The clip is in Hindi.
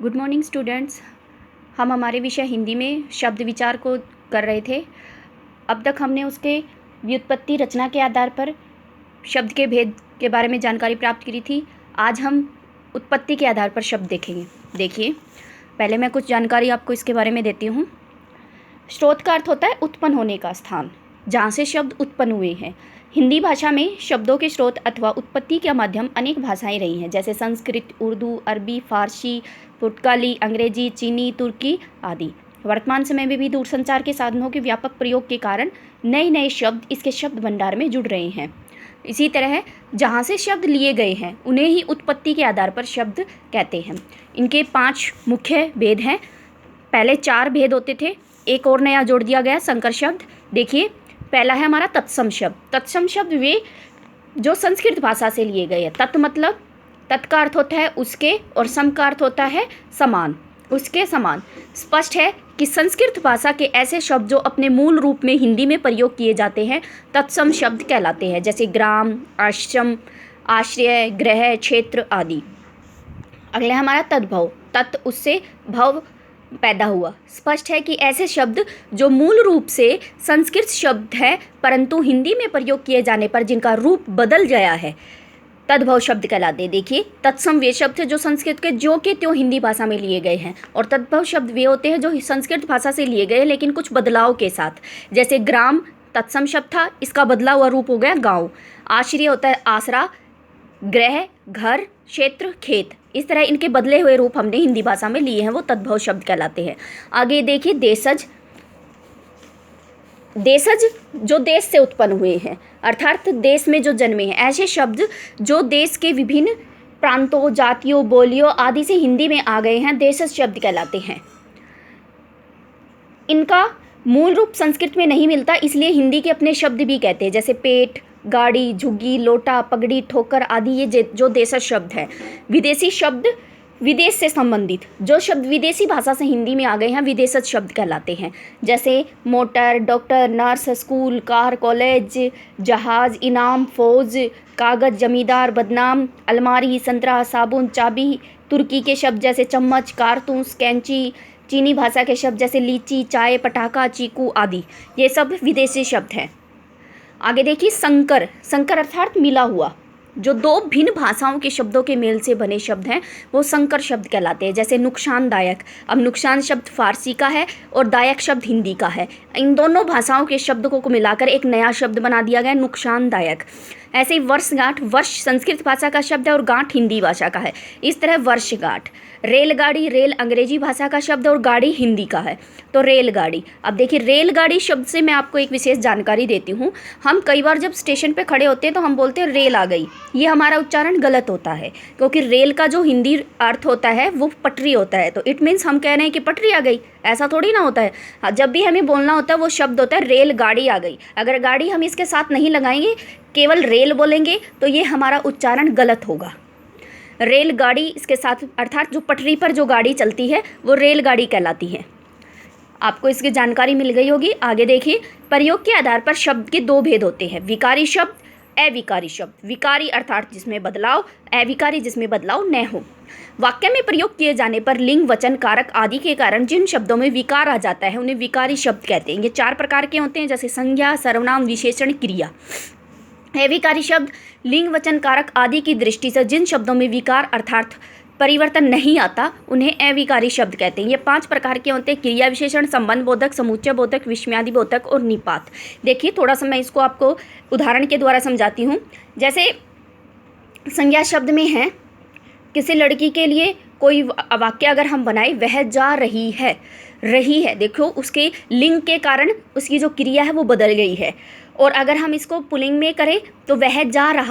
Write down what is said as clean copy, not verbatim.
Good morning students. हम हमारे विषय हिंदी में शब्द विचार को कर रहे थे। अब तक हमने उसके व्युत्पत्ति रचना के आधार पर शब्द के भेद के बारे में जानकारी प्राप्त की थी। आज हम उत्पत्ति के आधार पर शब्द देखेंगे। देखिए, पहले मैं कुछ जानकारी आपको इसके बारे में देती हूँ। स्रोत का अर्थ होता है उत्पन्न होने का स्थान, जहाँ से शब्द उत्पन्न हुए हैं। हिंदी भाषा में शब्दों के स्रोत अथवा उत्पत्ति का माध्यम अनेक भाषाएं रही हैं, जैसे संस्कृत, उर्दू, अरबी, फारसी, पुर्तगाली, अंग्रेजी, चीनी, तुर्की आदि। वर्तमान समय में भी दूरसंचार के साधनों के व्यापक प्रयोग के कारण नए नए शब्द इसके शब्द भंडार में जुड़ रहे हैं। इसी तरह जहाँ से शब्द लिए गए हैं उन्हें ही उत्पत्ति के आधार पर शब्द कहते हैं। इनके 5 मुख्य भेद हैं। पहले 4 भेद होते थे, एक और नया जोड़ दिया गया, संकर शब्द। देखिए, पहला है हमारा तत्सम शब्द। तत्सम शब्द वे जो संस्कृत भाषा से लिए गए हैं। तत् मतलब तत् का अर्थ होता है उसके, और सम का अर्थ होता है समान, उसके समान। स्पष्ट है कि संस्कृत भाषा के ऐसे शब्द जो अपने मूल रूप में हिंदी में प्रयोग किए जाते हैं तत्सम शब्द कहलाते हैं, जैसे ग्राम, आश्रम, आश्रय, गृह, क्षेत्र आदि। अगला हमारा तद्भव। तत् उससे भव पैदा हुआ। स्पष्ट है कि ऐसे शब्द जो मूल रूप से संस्कृत शब्द है परंतु हिंदी में प्रयोग किए जाने पर जिनका रूप बदल गया है तद्भव शब्द कहलाते हैं। देखिए, तत्सम वे शब्द थे जो संस्कृत के ज्यों के त्यों हिंदी भाषा में लिए गए हैं, और तद्भव शब्द वे होते हैं जो संस्कृत भाषा से लिए गए लेकिन कुछ बदलाव के साथ। जैसे ग्राम तत्सम शब्द था, इसका बदला हुआ रूप हो गया गाँव। आश्रय होता है आसरा, गृह घर, क्षेत्र खेत। इस तरह इनके बदले हुए रूप हमने हिंदी भाषा में लिए हैं, वो तद्भव शब्द कहलाते हैं। आगे देखिए, देशज। देशज जो देश से उत्पन्न हुए हैं, अर्थात देश में जो जन्मे हैं। ऐसे शब्द जो देश के विभिन्न प्रांतों, जातियों, बोलियों आदि से हिंदी में आ गए हैं, देशज शब्द कहलाते हैं। इनका मूल रूप संस्कृत में नहीं मिलता, इसलिए हिंदी के अपने शब्द भी कहते हैं, जैसे पेट, गाड़ी, झुग्गी, लोटा, पगड़ी, ठोकर आदि। ये जो देशज शब्द है। विदेशी शब्द विदेश से संबंधित जो शब्द विदेशी भाषा से हिंदी में आ गए हैं विदेशज शब्द कहलाते हैं, जैसे motor, doctor, nurse, school, car, college, जहाज, इनाम, फौज, कागज, जमींदार, बदनाम, अलमारी, संतरा, साबुन, चाबी। तुर्की के शब्द जैसे चम्मच, कारतूस, कैंची। चीनी भाषा के शब्द जैसे लीची, चाय, पटाखा, चीकू आदि। ये सब विदेशी शब्द हैं। आगे देखिए, संकर। संकर अर्थात मिला हुआ। जो 2 भिन्न भाषाओं के शब्दों के मेल से बने शब्द हैं वो संकर शब्द कहलाते हैं, जैसे नुकसानदायक। अब नुकसान शब्द फारसी का है और दायक शब्द हिंदी का है। इन दोनों भाषाओं के शब्दों को मिलाकर एक नया शब्द बना दिया गया, नुकसानदायक। ऐसे ही वर्षगांठ। वर्ष संस्कृत भाषा का शब्द है और गांठ हिंदी भाषा का है। इस तरह वर्षगांठ। रेलगाड़ी। रेल अंग्रेजी भाषा का शब्द और गाड़ी हिंदी का है, तो रेलगाड़ी। अब देखिए, रेलगाड़ी शब्द से मैं आपको एक विशेष जानकारी देती हूँ। हम कई बार जब स्टेशन पे खड़े होते हैं तो हम बोलते हैं रेल आ गई। ये हमारा उच्चारण गलत होता है, क्योंकि रेल का जो हिंदी अर्थ होता है वो पटरी होता है, तो इट मीन्स हम कह रहे हैं कि पटरी आ गई, ऐसा थोड़ी ना होता है। हाँ, जब भी हमें बोलना होता है वो शब्द होता है रेलगाड़ी आ गई। अगर गाड़ी हम इसके साथ नहीं लगाएंगे, केवल रेल बोलेंगे, तो ये हमारा उच्चारण गलत होगा। रेलगाड़ी इसके साथ, अर्थात जो पटरी पर जो गाड़ी चलती है वो रेलगाड़ी कहलाती है। आपको इसकी जानकारी मिल गई होगी। आगे देखिए, प्रयोग के आधार पर शब्द के 2 भेद होते हैं, विकारी शब्द, अविकारी शब्द। विकारी अर्थात जिसमें बदलाव, अविकारी जिसमें बदलाव न हो। वाक्य में प्रयोग किए जाने पर लिंग, वचन, कारक आदि के कारण जिन शब्दों में विकार आ जाता है उन्हें विकारी शब्द कहते हैं। ये 4 प्रकार के होते हैं, जैसे संज्ञा, सर्वनाम, विशेषण, क्रिया। अविकारी शब्द लिंग, वचन, कारक आदि की दृष्टि से जिन शब्दों में विकार अर्थात परिवर्तन नहीं आता उन्हें अविकारी शब्द कहते हैं। ये 5 प्रकार के होते हैं, क्रिया विशेषण, संबंध बोधक, समुच्चय बोधक, विस्मयादि बोधक और निपात। देखिए, थोड़ा सा मैं इसको आपको उदाहरण के द्वारा समझाती हूँ। जैसे संज्ञा शब्द में है, किसी लड़की के लिए कोई वाक्य अगर हम बनाए, वह जा रही है। रही है, देखो उसके लिंग के कारण उसकी जो क्रिया है वो बदल गई है। और अगर हम इसको पुल्लिंग में करें तो वह जा रहा